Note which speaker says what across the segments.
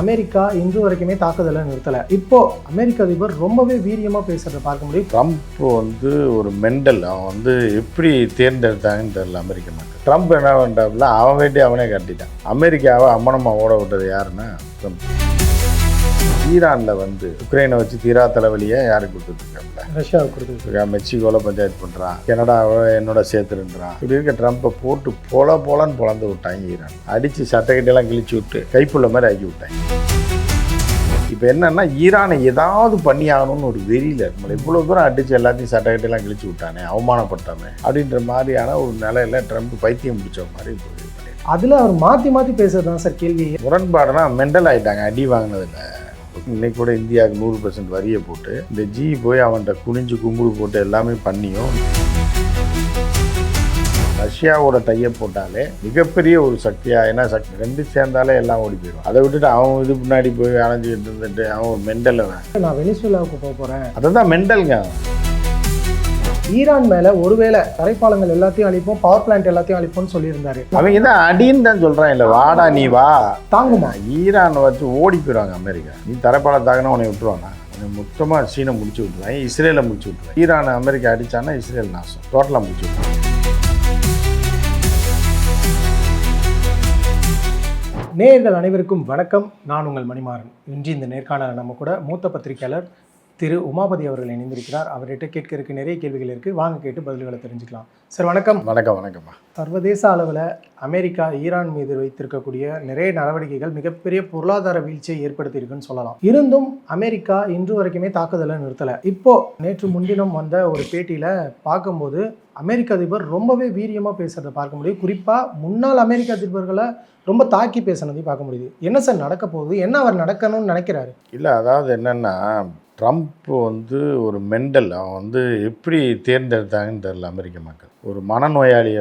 Speaker 1: America இன்று வரைக்குமே தாக்குதலை நிறுத்தலை. இப்போ அமெரிக்க அதிபர் ரொம்பவே வீரியமாக பேசுறதை பார்க்க முடியும்.
Speaker 2: ட்ரம்ப் ஒரு மெண்டல். அவன் எப்படி தேர்ந்தெடுத்தாங்கன்னு தெரியல அமெரிக்க மக்கள். ட்ரம்ப் என்ன பண்ணுறாப்புல அவன் வேண்டி அவனே கட்டிட்டான். அமெரிக்காவை அம்மனமாக ஓட விட்டது யாருன்னா ட்ரம்ப். ஈரானில் உக்ரைனை வச்சு தீரா தலைவலியை யாருக்கு கொடுத்துட்ருக்காப்புல?
Speaker 1: ரஷ்யாவுக்கு கொடுத்துருக்கா.
Speaker 2: மெக்சிகோவில் பஞ்சாயத்து பண்ணுறான், கனடாவை என்னோட சேர்த்துருன்றான். இப்படி இருக்க ட்ரம்ப்பை போட்டு போலன்னு பொழந்து விட்டாங்க. ஈரான் அடித்து சட்டைக்கிட்டெல்லாம் கிழிச்சு விட்டு கைப்புள்ள மாதிரி ஆக்கி விட்டாங்க. இப்போ என்னன்னா ஈரானை ஏதாவது பண்ணி ஆகணும்னு ஒரு வெறியில் நம்மளை இவ்வளோ தூரம் அடித்து எல்லாத்தையும் சட்டக்கிட்டெல்லாம் கிழிச்சு விட்டானே, அவமானப்பட்டாமே அப்படின்ற மாதிரியான ஒரு நிலையில ட்ரம்ப் பைத்தியம் பிடிச்ச மாதிரி
Speaker 1: அதில் அவர் மாற்றி பேசுறது தான் சார் கேள்வி.
Speaker 2: முரண்பாடுனா மெண்டல் ஆகிட்டாங்க அடி வாங்கினதில்லை. இன்னைக்கு கூட இந்தியாவுக்கு 100% வரியை போட்டு இந்த ஜி போய் அவன்கிட்ட குனிஞ்சு கும்பிடு போட்டு எல்லாமே பண்ணியும் ரஷ்யாவோட டையை போட்டாலே மிகப்பெரிய ஒரு சக்தியாக, ஏன்னா ரெண்டு சேர்ந்தாலே எல்லாம் ஓடி போயிடும். அதை விட்டுட்டு அவன் இது முன்னாடி போய் அலைஞ்சிக்கிட்டு இருந்துட்டு அவன் ஒரு மெண்டல்.
Speaker 1: நான் வெனிசுலாவுக்கு போகிறேன்,
Speaker 2: அதுதான் மெண்டலுங்க.
Speaker 1: ஈரான் மேலே ஒருவேளை தரைப்பாலங்கள் எல்லாத்தையும் அழிப்போம், பவர் பிளான்ட் எல்லாத்தையும் அழிப்போம்னு சொல்லியிருந்தாரு.
Speaker 2: அவங்க தான் அடின்னு தான் சொல்கிறான். இல்லை வாடா நீ வா
Speaker 1: தாங்குமா?
Speaker 2: ஈரான் வச்சு ஓடி போயிடுவாங்க அமெரிக்கா. நீ தரைப்பாலம் தாங்கினா உன்னை விட்டுருவாங்க. மொத்தமாக சீனை முடிச்சு விட்டுருவாங்க, இஸ்ரேலை முடிச்சு விட்டுருவாங்க. ஈரான் அமெரிக்கா அடித்தான்னா இஸ்ரேல் நாசம், டோட்டலாக முடிச்சு விட்டுருவாங்க.
Speaker 1: நேயர்கள் அனைவருக்கும் வணக்கம். நான் உங்கள் மணிமாறன். இன்று இந்த நேர்காணல நம்ம கூட மூத்த பத்திரிகையாளர் திரு உமாபதி அவர்கள் இணைந்திருக்கிறார். அவர்கிட்ட கேட்கறதுக்கு நிறைய கேள்விகள் இருக்குது, வாங்க கேட்டு பதில்களை தெரிஞ்சுக்கலாம். சார் வணக்கம்.
Speaker 2: வணக்கம்மா.
Speaker 1: சர்வதேச அளவில் அமெரிக்கா ஈரான் மீது வைத்திருக்கக்கூடிய நிறைய நடவடிக்கைகள் மிகப்பெரிய பொருளாதார வீழ்ச்சியை ஏற்படுத்தியிருக்குன்னு சொல்லலாம். இருந்தும் அமெரிக்கா இன்று வரைக்குமே தாக்குதலை நிறுத்தலை. இப்போ நேற்று முன்தினம் வந்த ஒரு பேட்டியில் பார்க்கும்போது அமெரிக்க அதிபர் ரொம்பவே வீரியமாக பேசுறதை பார்க்க முடியும். குறிப்பாக முன்னாள் அமெரிக்க அதிபர்களை ரொம்ப தாக்கி பேசுனதையும் பார்க்க முடியுது. என்ன சார் நடக்க போகுது? என்ன அவர் நடக்கணும்னு நினைக்கிறாரு?
Speaker 2: இல்லை, அதாவது என்னென்னா ட்ரம்ப் ஒரு மெண்டல். அவன் எப்படி தேர்ந்தெடுத்தாங்கன்னு தெரியல அமெரிக்க மக்கள். ஒரு மனநோயாளியை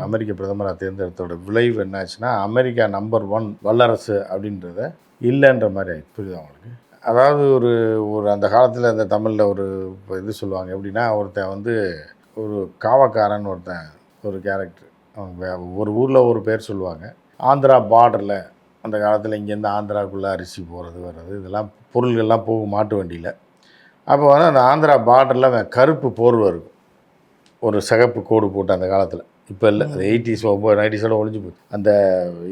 Speaker 2: அமெரிக்க பிரதமராக தேர்ந்தெடுத்தோட விளைவு என்னாச்சுன்னா அமெரிக்கா நம்பர் 1 வல்லரசு அப்படின்றத இல்லைன்ற மாதிரி ஆயிடுச்சு. புரியுது அவங்களுக்கு? அதாவது ஒரு அந்த காலத்தில் அந்த தமிழில் ஒரு இது சொல்லுவாங்க, எப்படின்னா ஒருத்தன் ஒரு காவக்காரன் ஒரு கேரக்டர். அவங்க ஒரு ஊரில் ஒரு பேர் சொல்லுவாங்க. ஆந்திரா பார்டரில் அந்த காலத்தில் இங்கேருந்து ஆந்திராவுக்குள்ளே அரிசி போகிறது வர்றது இதெல்லாம் பொருள்கள்லாம் போகும் மாட்டு வண்டியில். அப்போ அந்த ஆந்திரா பார்டரில் கருப்பு போர்வை இருக்கும், ஒரு சிகப்பு கோடு போட்டு. அந்த காலத்தில் இப்போ இல்லை, அது 80s 90s ஒழிஞ்சு போச்சு. அந்த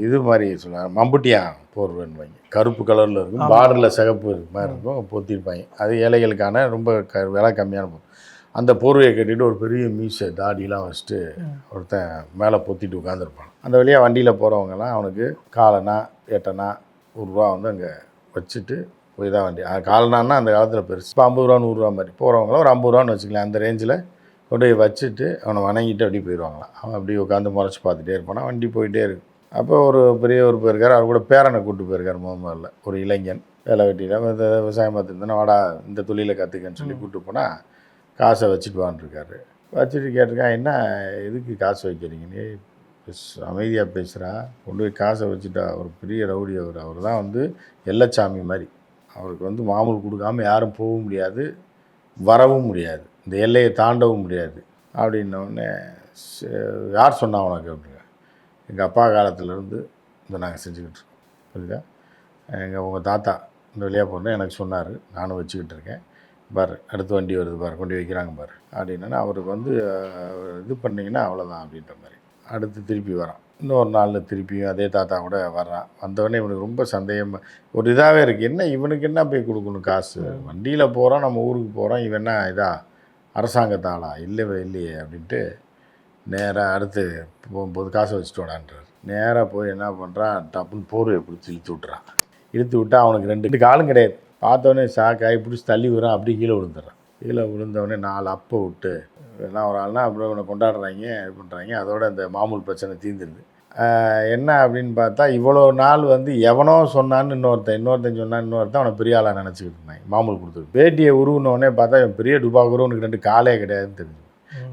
Speaker 2: இது மாதிரி சொல்லுவாங்க, மம்புட்டியா போர்வைன்னு வாங்கி கருப்பு கலரில் இருக்கும், பார்டரில் சிகப்பு மாதிரி இருக்கும், பொத்திருப்பாங்க. அது ஏழைகளுக்கான ரொம்ப விலை கம்மியான போர். அந்த போர்வையை கட்டிட்டு ஒரு பெரிய மீசை தாடியெலாம் வச்சுட்டு ஒருத்தன் மேலே பொத்திட்டு உட்காந்துருப்பான். அந்த வழியாக வண்டியில் போகிறவங்கலாம் அவனுக்கு காலனா 8 அணா ₹100 அங்கே வச்சுட்டு போய் தான் வண்டி. காலனான்னா அந்த காலத்தில் பெருசு. இப்போ 50 ரூபா 100 ரூபா மாதிரி போகிறவங்களாம் ஒரு 50 ரூபான்னு வச்சுக்கலாம். அந்த ரேஞ்சில் கொண்டு போய் வச்சுட்டு அவனை வணங்கிட்டு அப்படி போயிடுவாங்களாம். அவன் அப்படி உட்காந்து முறைச்சி பார்த்துட்டே இருப்பானா, வண்டி போயிட்டே இருக்கு. அப்போ ஒரு பெரிய ஒரு போயிருக்கார், அவர் கூட பேரனை கூப்பிட்டு போயிருக்கார். முதல்ல ஒரு இளைஞன் வேலை வெட்டியில் விவசாயம் பார்த்துருந்தேன்னா வாடா இந்த தொழிலை கற்றுக்கன்னு சொல்லி கூப்பிட்டு போனால் காசை வச்சுட்டு வான்ருக்காரு. வச்சுட்டு கேட்டிருக்கான், என்ன எதுக்கு காசு வைக்கிறீங்கன்னு. அமைதியாக பேசுகிறா, கொண்டு போய் காசை வச்சுட்டா. ஒரு பெரிய ரவுடி அவர் தான் எல்லச்சாமி மாதிரி. அவருக்கு மாமூல் கொடுக்காமல் யாரும் போகவும் முடியாது, வரவும் முடியாது, இந்த எல்லையை தாண்டவும் முடியாது. அப்படின்னோடனே யார் சொன்னா உனக்கு அப்படிங்க. எங்கள் அப்பா காலத்துலேருந்து நாங்கள் செஞ்சுக்கிட்டு இருக்கோம். புரியுதா? உங்கள் தாத்தா இந்த வழியாக போனேன் எனக்கு சொன்னார், நானும் வச்சுக்கிட்டு இருக்கேன். பாரு அடுத்த வண்டி வருது பாரு, கொண்டு வைக்கிறாங்க பாரு அப்படின்னா அவருக்கு இது பண்ணிங்கன்னா அவ்வளோதான் அப்படின்ற மாதிரி. அடுத்து திருப்பி வரான். இன்னொரு நாளில் திருப்பியும் அதே தாத்தா கூட வர்றான். வந்தவொடனே இவனுக்கு ரொம்ப சந்தேகம், ஒரு இதாகவே இருக்குது. என்ன இவனுக்கு என்ன போய் கொடுக்கணும் காசு? வண்டியில் போகிறோம், நம்ம ஊருக்கு போகிறோம், இவன் என்ன இதா அரசாங்கத்தாளா? இல்லையே அப்படின்ட்டு நேராக அடுத்து போகும்போது காசை வச்சுட்டு விடான்றார். நேராக போய் என்ன பண்ணுறான், டப்புன்னு போர்வையை பிடிச்சி இழுத்து விட்டுறான். இழுத்து விட்டால் அவனுக்கு 2 காலும் கிடையாது. பார்த்தோன்னே சாக்காய் பிடிச்சி தள்ளி விடுறான், அப்படியே கீழே விழுந்துடுறான். கீழே விழுந்தவொடனே 4 அப்போ விட்டு எல்லாம் ஒரு ஆள்னா அப்புறம் இவனை கொண்டாடுறாங்க, இது பண்ணுறாங்க. அதோட அந்த மாமூல் பிரச்சனை தீர்ந்துருது. என்ன அப்படின்னு பார்த்தா இவ்வளோ நாள் எவனோ சொன்னான்னு இன்னொருத்தன் சொன்னான்னு இன்னொருத்தன் அவனை பெரிய ஆளாக நினச்சிக்கிட்டு இருந்தாங்க. மாமூல் கொடுத்துருக்கு. பேட்டியை உருவினோடனே பார்த்தா இவன் பெரிய டுபாக்குறோம், உனக்கு 2 காலே கிடையாதுன்னு தெரிஞ்சு.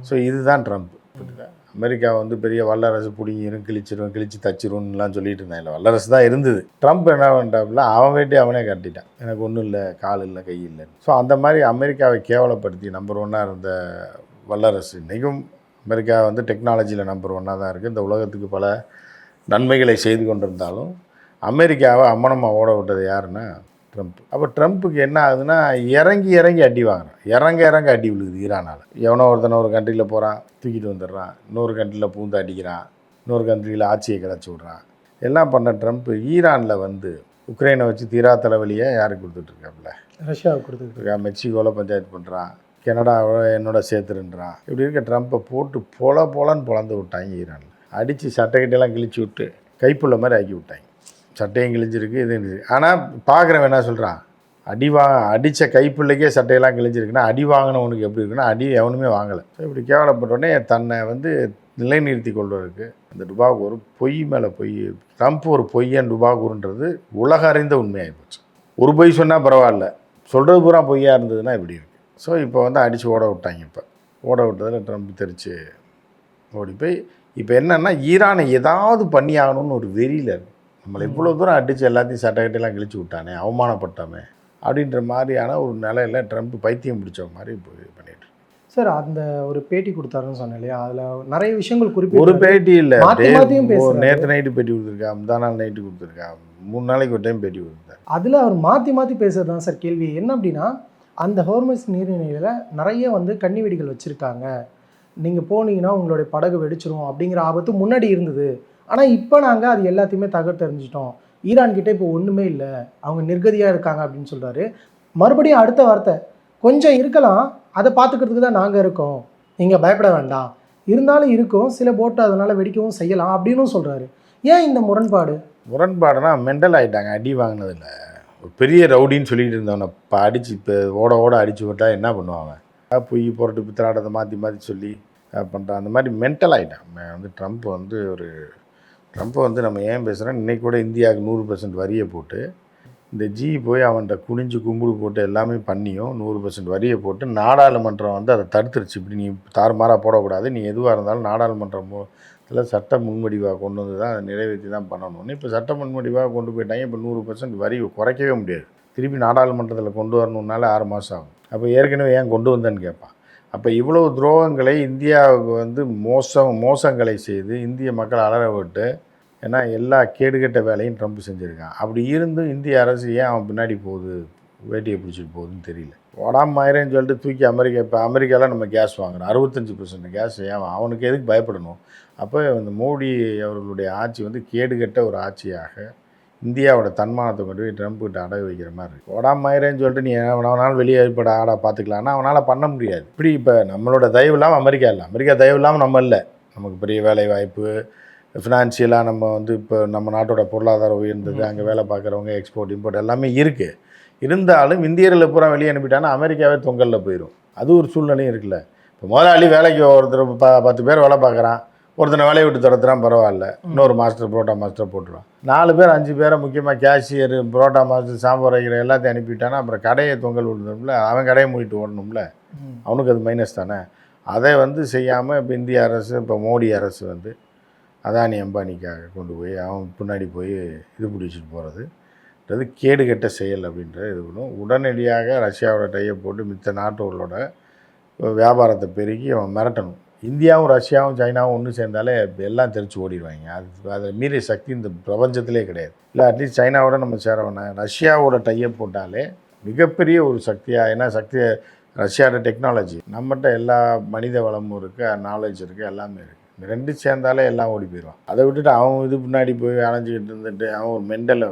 Speaker 2: ஸோ இதுதான் ட்ரம்ப். புரியுதா? அமெரிக்கா பெரிய வல்லரசு பிடிங்கிரும், கிழிச்சு தச்சிரும்லாம் சொல்லிட்டு இருந்தாங்க. இல்லை, வல்லரசு தான் இருந்தது. ட்ரம்ப் என்ன பண்ணிட்டாப்புல அவன் வேண்டி அவனே கட்டிட்டான். எனக்கு ஒன்றும் இல்லை, கால் இல்லை, கை இல்லை. ஸோ அந்த மாதிரி அமெரிக்காவை கேவலப்படுத்தி நம்பர் 1 இருந்த வல்லரசு இன்றைக்கும் அமெரிக்கா டெக்னாலஜியில் நம்பர் 1 தான் இருக்குது. இந்த உலகத்துக்கு பல நன்மைகளை செய்து கொண்டிருந்தாலும் அமெரிக்காவை அம்மனமாக ஓட விட்டது யாருன்னா ட்ரம்ப். அப்போ ட்ரம்ப்புக்கு என்ன ஆகுதுன்னா இறங்கி இறங்கி அடி வாங்குறான், இறங்க அடி விழுகுது ஈரானால். எவனோ ஒருத்தனை ஒரு கண்ட்ரியில் போகிறான், தூக்கிட்டு வந்துடுறான், இன்னொரு கண்ட்ரியில் பூந்து அடிக்கிறான், இன்னொரு கண்ட்ரியில் ஆட்சியை கிளச்சி விட்றான். எல்லாம் பண்ண ட்ரம்ப் ஈரானில் வந்து உக்ரைனை வச்சு தீரா தலைவலியை யாருக்கு கொடுத்துட்ருக்காப்புல?
Speaker 1: ரஷ்யாவுக்கு கொடுத்துருக்கா.
Speaker 2: மெக்சிகோவில் பஞ்சாயத்து பண்ணுறான், கனடாவை என்னோட சேர்த்துருன்றான். இப்படி இருக்க ட்ரம்ப்பை போட்டு போலன்னு பொழந்து விட்டாங்க ஈரானில். அடித்து சட்டைக்கிட்டெல்லாம் கிழிச்சு விட்டு கைப்புள்ள மாதிரி ஆக்கி விட்டாங்க. சட்டையும் கிழிஞ்சிருக்கு, இது இருந்துச்சு. ஆனால் பார்க்குறவன் என்ன சொல்கிறான், அடித்த கைப்பிள்ளைக்கே சட்டையெல்லாம் கிழிஞ்சிருக்குன்னா அடி வாங்கினவனுக்கு எப்படி இருக்குன்னா அடி எவனுமே வாங்கலை. இப்படி கேவலப்பட்டோடனே தன்னை வந்து நிலைநிறுத்தி கொள்வதற்கு அந்த டுபாகூர் பொய் மேலே பொய், ட்ரம்ப் ஒரு பொய்யன் டுபாகூர்ன்றது உலக அறிந்த உண்மையாகி போச்சு. ஒரு பொய் சொன்னால் பரவாயில்ல, சொல்கிறது பூரா பொய்யாக இருந்ததுன்னா இப்படி இருக்குது. ஸோ இப்போ வந்து அடித்து ஓட விட்டாங்க. இப்போ ஓட விட்டதில் ட்ரம்ப் தெரிச்சு ஓடி போய் இப்போ என்னென்னா ஈரானை ஏதாவது பண்ணி ஆகணும்னு ஒரு வெறியில் இருக்குது. நம்மளை இவ்வளோ தூரம் அடித்து எல்லாத்தையும் சட்டக்கட்டையெல்லாம் கிழிச்சு விட்டானே, அவமானப்பட்டாமே அப்படின்ற மாதிரியான ஒரு நிலையில் ட்ரம்ப் பைத்தியம் பிடிச்ச மாதிரி போய் பண்ணிட்டு.
Speaker 1: சார் அந்த ஒரு பேட்டி கொடுத்தாருன்னு சொன்னேன் இல்லையா, அதில் நிறைய விஷயங்கள் குறிப்பிட்டு
Speaker 2: ஒரு பேட்டி இல்லை,
Speaker 1: பேசுறாரு.
Speaker 2: நேற்று நைட்டு பேட்டி கொடுத்துருக்கா, முந்தா நாள் நைட்டு கொடுத்துருக்கா, 3 நாளைக்கு ஒரு டைம் பேட்டி கொடுத்தாரு.
Speaker 1: அதில் அவர் மாற்றி பேசுறது தான் சார் கேள்வி. என்ன அப்படின்னா, அந்த ஹோர்மஸ் நீர்நிலையில் நிறைய வந்து கன்னி வெடிகள் வச்சுருக்காங்க, நீங்கள் போனீங்கன்னா உங்களுடைய படகு வெடிச்சிரும் அப்படிங்கிற ஆபத்து முன்னாடி இருந்தது. ஆனால் இப்போ நாங்கள் அது எல்லாத்தையுமே தகர்த்தெறிஞ்சிட்டோம், ஈரான்கிட்ட இப்போ ஒன்றுமே இல்லை, அவங்க நிர்கதியாக இருக்காங்க அப்படின்னு சொல்கிறாரு. மறுபடியும் அடுத்த வார்த்தை, கொஞ்சம் இருக்கலாம், அதை பார்த்துக்கிறதுக்கு தான் நாங்கள் இருக்கோம், நீங்கள் பயப்பட வேண்டாம், இருந்தாலும் இருக்கும் சில போட்டு அதனால் வெடிக்கவும் செய்யலாம் அப்படின்னு சொல்கிறாரு. ஏன் இந்த முரண்பாடுனா
Speaker 2: மெண்டல் ஆகிட்டாங்க. அடி வாங்கினதில்ல ஒரு பெரிய ரவுடின்னு சொல்லிட்டு இருந்தவனை இப்போ அடித்து இப்போ ஓட அடித்து விட்டா என்ன பண்ணுவாங்க? பொய் புரட்டு பித்தலாட்டத்தை மாற்றி சொல்லி பண்ணுறான். அந்த மாதிரி மென்டல் ஆகிட்டான் வந்து ட்ரம்ப் வந்து நம்ம ஏன் பேசுகிறோம், இன்றைக்கி கூட இந்தியாவுக்கு 100% வரியை போட்டு இந்த போய் அவன்கிட்ட குனிஞ்சு கும்பிடு போட்டு எல்லாமே பண்ணியும் 100% வரியை போட்டு நாடாளுமன்றம் வந்து அதை தடுத்துருச்சு. இப்படி நீ தாறுமாறாக போடக்கூடாது, நீ எதுவாக இருந்தாலும் நாடாளுமன்றம் சட்ட முன்வடிவாக கொண்டு வந்து தான் அதை நிறைவேற்றி தான் பண்ணணும்னு இப்போ சட்ட முன்வடிவாக கொண்டு போயிட்டாங்க. இப்போ 100% வரி குறைக்கவே முடியாது, திருப்பி நாடாளுமன்றத்தில் கொண்டு வரணுன்னால 6 மாதம் ஆகும். அப்போ ஏற்கனவே ஏன் கொண்டு வந்தேன்னு கேட்பான். அப்போ இவ்வளவு துரோகங்களை இந்தியாவுக்கு வந்து மோசங்களை செய்து இந்திய மக்களை அலற விட்டு, ஏன்னா எல்லா கேடுகட்ட வேலையும் ட்ரம்ப் செஞ்சுருக்கான். அப்படி இருந்தும் இந்திய அரசு ஏன் அவன் பின்னாடி போகுது, வேட்டியை பிடிச்சிட்டு போகுதுன்னு தெரியல. ஓடாமாயிரன்னு சொல்லிட்டு தூக்கி இப்போ அமெரிக்காவில் நம்ம கேஸ் வாங்குறோம், 65% கேஸ். ஏன் அவனுக்கு எதுக்கு பயப்படணும்? அப்போ இந்த மோடி அவர்களுடைய ஆட்சி வந்து கேடுகட்ட ஒரு ஆட்சியாக இந்தியாவோட தன்மானத்தை கொண்டு போய் ட்ரம்ப்கிட்ட அடகு வைக்கிற மாதிரி இருக்குது. ஓடாமாயிரன்னு சொல்லிட்டு நீ அவனால் வெளியே ஏற்பட பார்த்துக்கலான்னா அவனால் பண்ண முடியாது. இப்படி இப்போ நம்மளோட தயவு இல்லாமல் அமெரிக்கா இல்லை, அமெரிக்கா தயவு இல்லாமல் நம்ம இல்லை. நமக்கு பெரிய வேலை வாய்ப்பு, ஃபினான்ஷியலாக நம்ம வந்து இப்போ நம்ம நாட்டோட பொருளாதாரம் உயர்ந்தது, அங்கே வேலை பார்க்குறவங்க எக்ஸ்போர்ட் இம்போர்ட் எல்லாமே இருக்குது. இருந்தாலும் இந்தியர்களை பூரா வெளியே அனுப்பிட்டான்னா அமெரிக்காவே தொங்கலில் போயிடும். அது ஒரு சூழ்நிலையும் இருக்குல்ல. இப்போ முதலாளி வேலைக்கு ஒருத்தர் 10 பேர் வேலை பார்க்குறான், ஒருத்தனை வேலையை விட்டு துரத்துறான், பரவாயில்ல, இன்னொரு மாஸ்டர் புரோட்டா மாஸ்டர் போட்டுருவான். 4 பேர் 5 பேரை முக்கியமாக கேஷியர், புரோட்டா மாஸ்டர், சாம்பார் வைக்கிற எல்லாத்தையும் அனுப்பிட்டானா அப்புறம் கடையை தொங்கல் விடணும்ல, அவன் கடையை மூடிட்டு ஓடணும்ல, அவனுக்கு அது மைனஸ் தானே. அதை வந்து செய்யாமல் இப்போ இந்திய அரசு, இப்போ மோடி அரசு வந்து அதானி அம்பானிக்காக கொண்டு போய் அவன் பின்னாடி போய் இது பிடிச்சிட்டு போகிறதுன்றது கேடுகட்ட செயல் அப்படின்றது. இது பண்ணும். உடனடியாக ரஷ்யாவோட டையை போட்டு மித்த நாட்டோர்களோட வியாபாரத்தை பெருக்கி அவன் மிரட்டணும். இந்தியாவும் ரஷ்யாவும் சைனாவும் ஒன்று சேர்ந்தாலே எல்லாம் தெரிச்சு ஓடிடுவாங்க. அதை மீறிய சக்தி இந்த பிரபஞ்சத்திலே கிடையாது. இல்லை அட்லீஸ்ட் சைனாவோட நம்ம சேர வேணாம், ரஷ்யாவோட டையை போட்டாலே மிகப்பெரிய ஒரு சக்தியாக. ஏன்னா ரஷ்யாவோட டெக்னாலஜி, நம்மகிட்ட எல்லா மனித வளமும் இருக்குது, நாலேஜ் இருக்குது, எல்லாமே இருக்குது. இந்த 2 சேர்ந்தாலே எல்லாம் ஓடி போயிடுவான். அதை விட்டுட்டு அவன் இது முன்னாடி போய் அலைஞ்சிக்கிட்டு இருந்துட்டு அவன் ஒரு மெண்டலை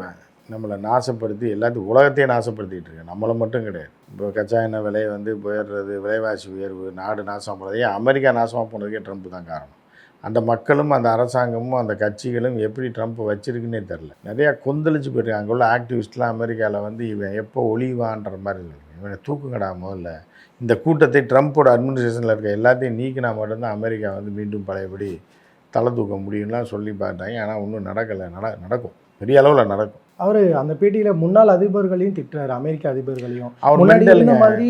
Speaker 2: நம்மளை நாசப்படுத்தி எல்லாத்தையும் உலகத்தையே நாசப்படுத்திக்கிட்டு இருக்கான், நம்மளை மட்டும் கிடையாது. இப்போ கச்சா எண்ணெய் விலை வந்து போயிடுறது, விலைவாசி உயர்வு, நாடு நாசம் போனது, ஏன் அமெரிக்கா நாசமாக போனதுக்கே ட்ரம்ப் தான் காரணம். அந்த மக்களும் அந்த அரசாங்கமும் அந்த கட்சிகளும் எப்படி ட்ரம்ப் வச்சிருக்குன்னே தெரில. நிறையா கொந்தளிச்சு போயிருக்கு. அங்கே உள்ள ஆக்டிவிஸ்ட்லாம் அமெரிக்காவில் வந்து இவன் எப்போ ஒளிவான்ற மாதிரி இருக்கு, இவனை தூக்குங்கடா முதல்ல. இந்த கூட்டத்தை ட்ரம்ப்போட அட்மினிஸ்ட்ரேஷனில் இருக்க எல்லாத்தையும் நீக்கினா மட்டும்தான் அமெரிக்கா வந்து மீண்டும் பழையபடி தலை தூக்க முடியும்லாம் சொல்லி பார்த்தாங்க. ஆனால் ஒன்றும் நடக்கலை. நடக்கும், பெரிய அளவில் நடக்கும்.
Speaker 1: அவர் அந்த பேட்டியில் முன்னாள் அதிபர்களையும் திட்டுறாரு, அமெரிக்க அதிபர்களையும். முன்னாடி இந்த மாதிரி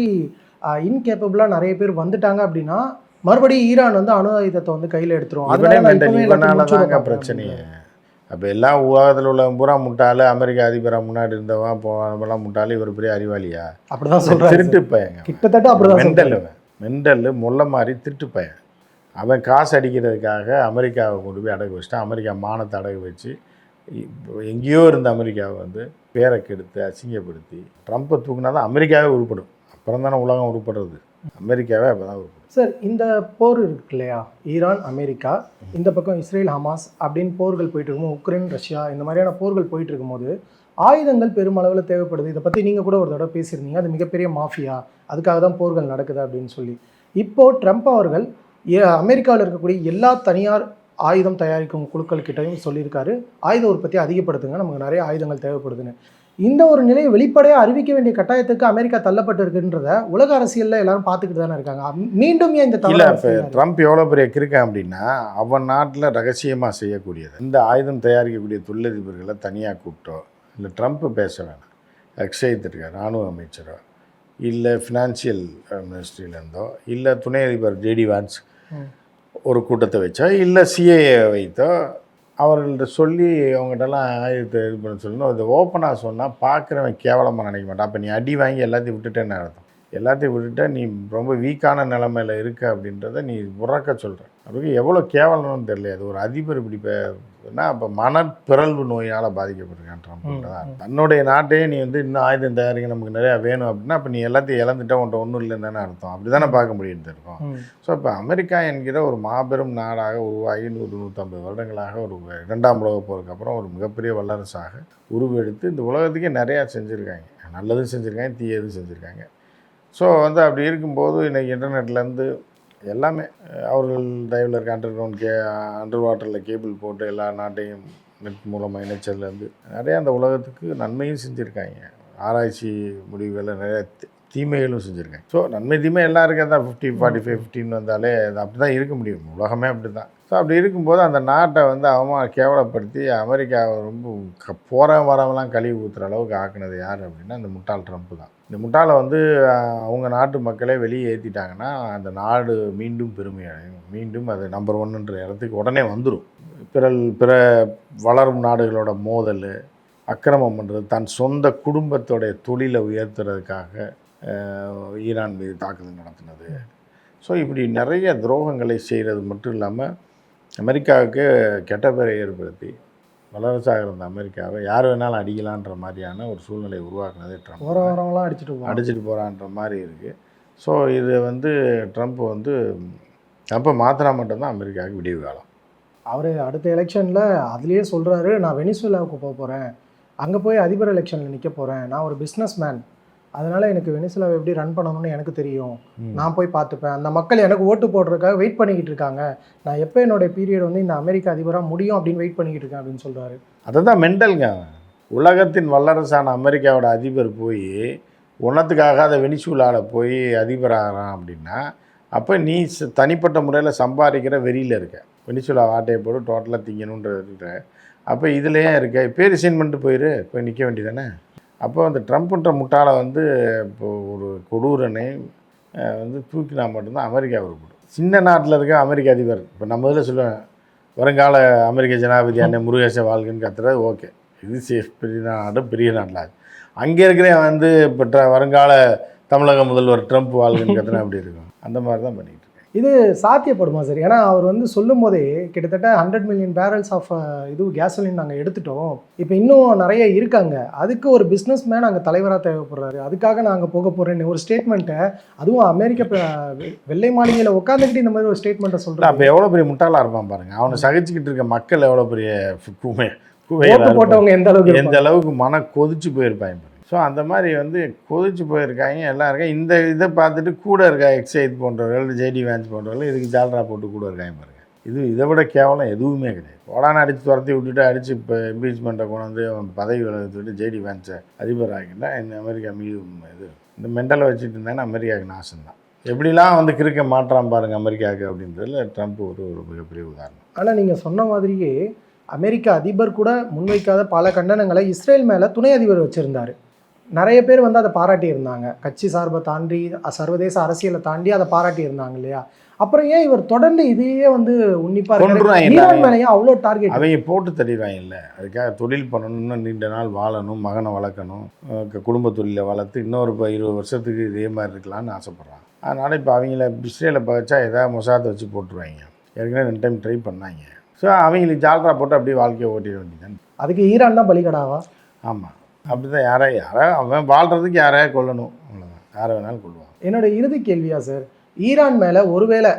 Speaker 1: இன்கேப்பபிளாக நிறைய பேர் வந்துட்டாங்க அப்படின்னா மறுபடியும் ஈரான் வந்து அணு ஆயுதத்தை வந்து கையில் எடுத்துரும்.
Speaker 2: இவனால தாங்க பிரச்சனையே. அப்போ எல்லாம் உலகத்தில் உள்ள பூரா முட்டாள், அமெரிக்க அதிபராக முன்னாடி இருந்தவன் போலாம் முட்டாள், இவர் பெரிய அறிவாளியா?
Speaker 1: அப்படிதான் சொல்கிறார்.
Speaker 2: திருட்டு பையன்,
Speaker 1: கிட்டத்தட்ட அப்படிதான்.
Speaker 2: மெண்டல் முல்லை மாதிரி திருட்டு பையன். அவன் காசு அடிக்கிறதுக்காக அமெரிக்காவை கொண்டு போய் அடகு வச்சுட்டான். அமெரிக்கா மானத்தை அடகு வச்சு இப்போ எங்கேயோ இருந்த அமெரிக்காவை வந்து பேரை கெடுத்து அசிங்கப்படுத்தி ட்ரம்ப்பை தூக்குனா தான் அமெரிக்காவே உருப்படும். அப்புறம் தானே உலகம் உருப்படுறது. அமெரிக்காவே அப்போ தான் உருப்படும்.
Speaker 1: சார், இந்த போர் இருக்கு இல்லையா, ஈரான் அமெரிக்கா, இந்த பக்கம் இஸ்ரேல் ஹமாஸ் அப்படின்னு போர்கள் போயிட்டு இருக்கும்போது, உக்ரைன் ரஷ்யா இந்த மாதிரியான போர்கள் போயிட்டு இருக்கும்போது ஆயுதங்கள் பெருமளவில் தேவைப்படுது. இதை பற்றி நீங்கள் கூட ஒரு தடவை பேசியிருந்தீங்க. அது மிகப்பெரிய மாஃபியா, அதுக்காக தான் போர்கள் நடக்குது அப்படின்னு சொல்லி. இப்போது ட்ரம்ப் அவர்கள் அமெரிக்காவில் இருக்கக்கூடிய எல்லா தனியார் ஆயுதம் தயாரிக்கும் குழுக்கள் கிட்டையும் சொல்லியிருக்காரு, ஆயுத உற்பத்தி அதிகப்படுத்துங்க, நமக்கு நிறைய ஆயுதங்கள் தேவைப்படுதுன்னு. இந்த ஒரு நிலையை வெளிப்படையாக அறிவிக்க வேண்டிய கட்டாயத்துக்கு அமெரிக்கா தள்ளப்பட்டு இருக்குன்றத உலக அரசியலில் எல்லாரும் பார்த்துக்கிட்டு தானே இருக்காங்க. மீண்டும் ஏன் இந்த
Speaker 2: இல்லை, இப்போ ட்ரம்ப் எவ்வளோ பெரிய கிருக்கான் அப்படின்னா, அவன் நாட்டில் ரகசியமாக செய்யக்கூடியது இந்த ஆயுதம் தயாரிக்கக்கூடிய தொழிலதிபர்களை தனியாக கூப்பிட்டோ, இல்லை ட்ரம்ப் பேச வேணாம், அக்ஷயத்திற்கா இராணுவ அமைச்சரோ, இல்லை ஃபினான்சியல் மினிஸ்ட்ரியிலேருந்தோ, இல்லை துணை அதிபர் ஜேடி வான்ஸ் ஒரு கூட்டத்தை வச்சோ, இல்லை சிஏஏ வைத்தோ அவர்கள்ட்ட சொல்லி அவங்ககிட்டலாம் ஆயுதத்தை இது பண்ண சொல்லணும். அது ஓப்பனாக சொன்னால் பார்க்குறவன் கேவலமாக நினைக்க மாட்டான். அப்போ நீ அடி வாங்கி எல்லாத்தையும் விட்டுட்டேன்னு அர்த்தம். எல்லாத்தையும் விட்டுட்டா நீ ரொம்ப வீக்கான நிலைமையில் இருக்க அப்படின்றத நீ உறக்க சொல்கிற. அதுக்கு எவ்வளோ கேவலம்னு தெரியல. அது ஒரு அதிபர் இப்படி அப்போ மனப்பிறழ்வு நோயால் பாதிக்கப்பட்டிருக்கான் ட்ரம்ப் தான். தன்னுடைய நாட்டையே நீ வந்து இன்னும் ஆயுதம் தயாரிக்க நமக்கு நிறையா வேணும் அப்படின்னா அப்போ நீ எல்லாத்தையும் இழந்துட்டா உன்ட்ட ஒன்றும் இல்லைன்னு தானே அர்த்தம். அப்படி தானே பார்க்க முடியுது இருக்கும். ஸோ இப்போ அமெரிக்கா என்கிற ஒரு மாபெரும் நாடாக உருவாகி 100-150 வருடங்களாக ஒரு 2ஆம் உலகப் போருக்கு அப்புறம் ஒரு மிகப்பெரிய வல்லரசாக உருவெடுத்து இந்த உலகத்துக்கே நிறையா செஞ்சுருக்காங்க. நல்லதும் செஞ்சுருக்காங்க, தீயதும் செஞ்சுருக்காங்க. ஸோ வந்து அப்படி இருக்கும்போது இன்றைக்கி இன்டர்நெட்லேருந்து எல்லாமே அவர்கள் தயவில் இருக்க அண்டர் வாட்டரில் கேபிள் போட்டு எல்லா நாட்டையும் நெட் மூலமாக இணைச்சதுலேருந்து நிறையா அந்த உலகத்துக்கு நன்மையும் செஞ்சுருக்காங்க. ஆராய்ச்சி முடிவுகளில் நிறையா தீமைகளும் செஞ்சுருக்காங்க. ஸோ நன்மை தீமை எல்லாம் இருக்கிறதா 50-45-15 வந்தாலே அது அப்படி தான் இருக்க முடியும். உலகமே அப்படி தான். ஸோ அப்படி இருக்கும்போது அந்த நாட்டை வந்து கேவலப்படுத்தி அமெரிக்காவை ரொம்ப போகிறவன் வரவெல்லாம் கழுவி ஊற்றுற அளவுக்கு ஆக்குனது யார் அப்படின்னா இந்த முட்டாள் ட்ரம்ப் தான். இந்த முட்டாளை வந்து அவங்க நாட்டு மக்களே வெளியே ஏற்றிட்டாங்கன்னா அந்த நாடு மீண்டும் பெருமையடையும், மீண்டும் அது நம்பர் 1ன்ற இடத்துக்கு உடனே வந்துடும். பிற வளரும் நாடுகளோட மோதல், அக்கிரமம் பண்ணுறது, தன் சொந்த குடும்பத்தோடைய தொழிலை உயர்த்துறதுக்காக ஈரான் மீது தாக்குதல் நடத்தினது. ஸோ இப்படி நிறைய துரோகங்களை செய்கிறது மட்டும் இல்லாமல் அமெரிக்காவுக்கு கெட்ட பேரை ஏற்படுத்தி வல்லரசாக இருந்த அமெரிக்காவை யார் வேணாலும் அடிக்கலான்ற மாதிரியான ஒரு சூழ்நிலை உருவாக்குனதே ட்ரம்ப்.
Speaker 1: வரவங்களாம் அடிச்சுட்டு
Speaker 2: போகிறான்ற மாதிரி இருக்குது. ஸோ இது வந்து ட்ரம்ப் வந்து ட்ரம்ப்பை மாற்றினா மட்டும்தான் அமெரிக்காவுக்கு விடிவு காலம்.
Speaker 1: அவர் அடுத்த எலெக்ஷனில் அதுலேயே சொல்கிறாரு, நான் வெனிசுலாவுக்கு போக போகிறேன், அங்கே போய் அதிபர் எலெக்ஷனில் நிற்க போகிறேன், நான் ஒரு பிஸ்னஸ் மேன், அதனால் எனக்கு வெனிசுலாவை எப்படி ரன் பண்ணணும்னு எனக்கு தெரியும், நான் போய் பார்த்துப்பேன், அந்த மக்கள் எனக்கு ஓட்டு போடுறதுக்காக வெயிட் பண்ணிக்கிட்டு இருக்காங்க, நான் எப்போ என்னோடய பீரியட் வந்து இந்த அமெரிக்க அதிபராக முடியும் அப்படின்னு வெயிட் பண்ணிக்கிட்டு இருக்கேன் அப்படின்னு சொல்கிறாரு.
Speaker 2: அதுதான் மெண்டல்ங்க. உலகத்தின் வல்லரசான அமெரிக்காவோட அதிபர் போய் ஒன்றத்துக்காக அதை வெனிசுலாவில் போய் அதிபராகிறான் அப்படின்னா அப்போ நீ தனிப்பட்ட முறையில் சம்பாதிக்கிற வெறியில் இருக்க. வெனிசுலா ஆட்டையை போட்டு டோட்டலாக திங்கணுன்ற அப்போ இதுலேயே இருக்க பேர் சைன் பண்ணிட்டு போய் நிற்க வேண்டியதானே. அப்போ அந்த ட்ரம்ப்ன்ற முட்டாளை வந்து இப்போது ஒரு கொடூரனை வந்து தூக்கினா மட்டும்தான் அமெரிக்கா உருப்படும். சின்ன நாட்டில் இருக்க அமெரிக்க அதிபர் இப்போ நம்ம இதில் சொல்லுவேன், வருங்கால அமெரிக்க ஜனாதிபதி அண்ணன் முருகேச வாழ்க்கைன்னு கத்துறது ஓகே, இது பெரிய நாட்டில் அங்கே இருக்கிற வந்து இப்போ வருங்கால தமிழக முதல்வர் ட்ரம்ப் வாழ்க்கைன்னு கத்துனா அப்படி இருக்கும். அந்த மாதிரி தான் பண்ணிக்கிட்டு இருக்கேன்.
Speaker 1: இது சாத்தியப்படுமா சார்? ஏன்னா அவர் வந்து சொல்லும் போதே கிட்டத்தட்ட 100 மில்லியன் பேரல்ஸ் ஆஃப் கேசோலின் நாங்கள் எடுத்துட்டோம், இப்போ இன்னும் நிறைய இருக்காங்க, அதுக்கு ஒரு பிஸ்னஸ் மேன் அங்கே தலைவராக தேவைப்படுறாரு, அதுக்காக நான் அங்கே போக போகிறேன்னு ஒரு ஸ்டேட்மெண்ட்டை, அதுவும் அமெரிக்க வெள்ளை மாளிகையில் உட்காந்துக்கிட்டு இந்த மாதிரி ஒரு ஸ்டேட்மெண்ட்டை சொல்கிறேன்.
Speaker 2: அப்போ எவ்வளோ பெரிய முட்டாளாக இருப்பான் பாருங்கள். அவனை சகிச்சுக்கிட்டு இருக்க மக்கள் எவ்வளோ பெரிய
Speaker 1: போட்டவங்க எந்த
Speaker 2: அளவுக்கு மன கொதிச்சு போயிருப்பாங்க. ஸோ அந்த மாதிரி வந்து கொதிச்சு போயிருக்காங்க எல்லாம் இருக்காங்க. இந்த இதை பார்த்துட்டு கூட இருக்கா எக்ஸைட் போன்றவர்கள், ஜேடி வான்ஸ் போன்றவர்கள் இதுக்கு ஜால்ரா போட்டு கூட இருக்காங்க பாருங்கள். இதை விட கேவலம் எதுவுமே கிடையாது. ஓடான அடித்து துரத்தி விட்டுட்டு அடித்து இப்போ இம்பீச்மெண்ட்டை கொண்டு வந்து அவன் பதவி விலகத்துட்டு ஜேடி வான்ஸை அதிபர் ஆகிட்டா இந்த அமெரிக்கா மீது இந்த மெண்டலை வச்சுட்டு இருந்தாங்கன்னா அமெரிக்காவுக்கு நாசம்தான். எப்படிலாம் வந்து கிறுக்க மாற்றான் பாருங்கள் அமெரிக்காவுக்கு அப்படின்றதுல ட்ரம்ப் ஒரு மிகப்பெரிய உதாரணம்.
Speaker 1: ஆனால் நீங்கள் சொன்ன மாதிரியே அமெரிக்க அதிபர் கூட முன்வைக்காத பல கண்டனங்களை இஸ்ரேல் மேலே துணை அதிபர் வச்சுருந்தார். நிறைய பேர் வந்து அதை பாராட்டி இருந்தாங்க, கட்சி சார்பை தாண்டி சர்வதேச அரசியலை தாண்டி அதை பாராட்டி இருந்தாங்க இல்லையா? அப்புறம் ஏன் இவர் தொடர்ந்து இதையே வந்து உன்னிப்பாக அவ்வளோ டார்கெட்
Speaker 2: அவங்க போட்டு தள்ளிடுவாங்க இல்லை? அதுக்காக தொழில் பண்ணணும்னு நீண்ட நாள் வாழணும், மகனை வளர்க்கணும், குடும்ப தொழிலை வளர்த்து இன்னொரு 20 வருஷத்துக்கு இதே மாதிரி இருக்கலாம்னு ஆசைப்பட்றான். அதனால் இப்போ அவங்கள இஸ்ரேலை பச்சா ஏதாவது மொசாத்தை வச்சு போட்டுருவாங்க. ஏற்கனவே 2 டைம் ட்ரை பண்ணாங்க, ஸோ அவங்களுக்கு ஜால்ரா போட்டு அப்படியே வாழ்க்கையை ஓட்டிட வேண்டியதான்.
Speaker 1: அதுக்கு ஈரான் தான் பலிகடாவா?
Speaker 2: ஆமாம், அப்படி தான். யாரை அவன் வாழ்கிறதுக்கு யாரையா கொல்லணும், அவ்வளோதான். யாரை வேணாலும் கொள்ளுவான்.
Speaker 1: என்னோட இறுதி கேள்வியா சார், ஈரான் மேலே ஒருவேளை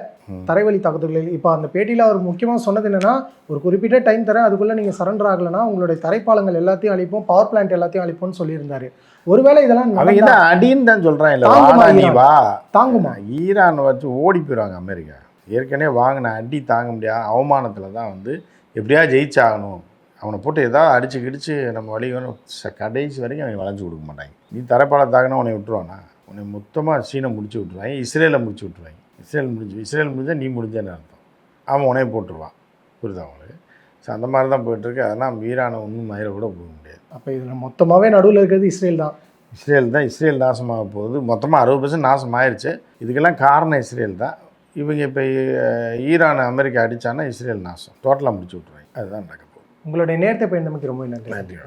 Speaker 1: தரைவழி தாக்குதல்கள், இப்போ அந்த பேட்டியில் அவர் முக்கியமாக சொன்னது என்னன்னா, ஒரு குறிப்பிட்ட டைம் தரேன், அதுக்குள்ளே நீங்கள் சரண்டர் ஆகலைன்னா உங்களுடைய தரைப்பாலங்கள் எல்லாத்தையும் அழிப்போம், பவர் பிளான்ட் எல்லாத்தையும் அழிப்போம்னு சொல்லியிருந்தாரு. ஒருவேளை இதெல்லாம்
Speaker 2: அவங்க தான் அடின்னு தான் சொல்கிறான். இல்லை
Speaker 1: தாங்குமா
Speaker 2: நீ வா,
Speaker 1: தாங்குமா?
Speaker 2: ஈரான் வச்சு ஓடி போயிடுவாங்க அமெரிக்கா. ஏற்கனவே வாங்கின அடி தாங்க முடியாது. அவமானத்தில் தான் வந்து எப்படியா ஜெயிச்சாகணும், அவனை போட்டு ஏதாவது அடிச்சு கிடிச்சு நம்ம வழி கடைசி வரைக்கும் அவங்க வளைஞ்சு கொடுக்க மாட்டாங்க. நீ தரைப்பாலம் தாக்கினா உன்னை விட்டுருவானா? உன்னை மொத்தமாக சீனை முடிச்சு விட்டுருவாங்க, இஸ்ரேலை முடிச்சு விட்டுருவாங்க. இஸ்ரேல் முடிஞ்சால் நீ முடிஞ்சேன்னு அர்த்தம். அவன் உனையை போட்டுருவான். புரியுதா அவங்களுக்கு? ஸோ அந்த மாதிரி தான் போயிட்டுருக்கு. அதெல்லாம் ஈரானை ஒன்றும் மயில கூட போக முடியாது.
Speaker 1: அப்போ இதில் மொத்தமாகவே நடுவில் இருக்கிறது இஸ்ரேல் தான்.
Speaker 2: இஸ்ரேல் நாசமாக போகுது. மொத்தமாக 60% நாசம் ஆயிடுச்சு. இதுக்கெல்லாம் காரணம் இஸ்ரேல் தான். இவங்க இப்போ ஈரான் அமெரிக்கா அடித்தான்னா இஸ்ரேல் நாசம் டோட்டலாக முடிச்சு விட்ருவாங்க. அதுதான் நடக்க போகுது.
Speaker 1: உங்களுடைய நேரத்தை பயந்தமைக்கு ரொம்ப நன்றி.
Speaker 2: நன்றி.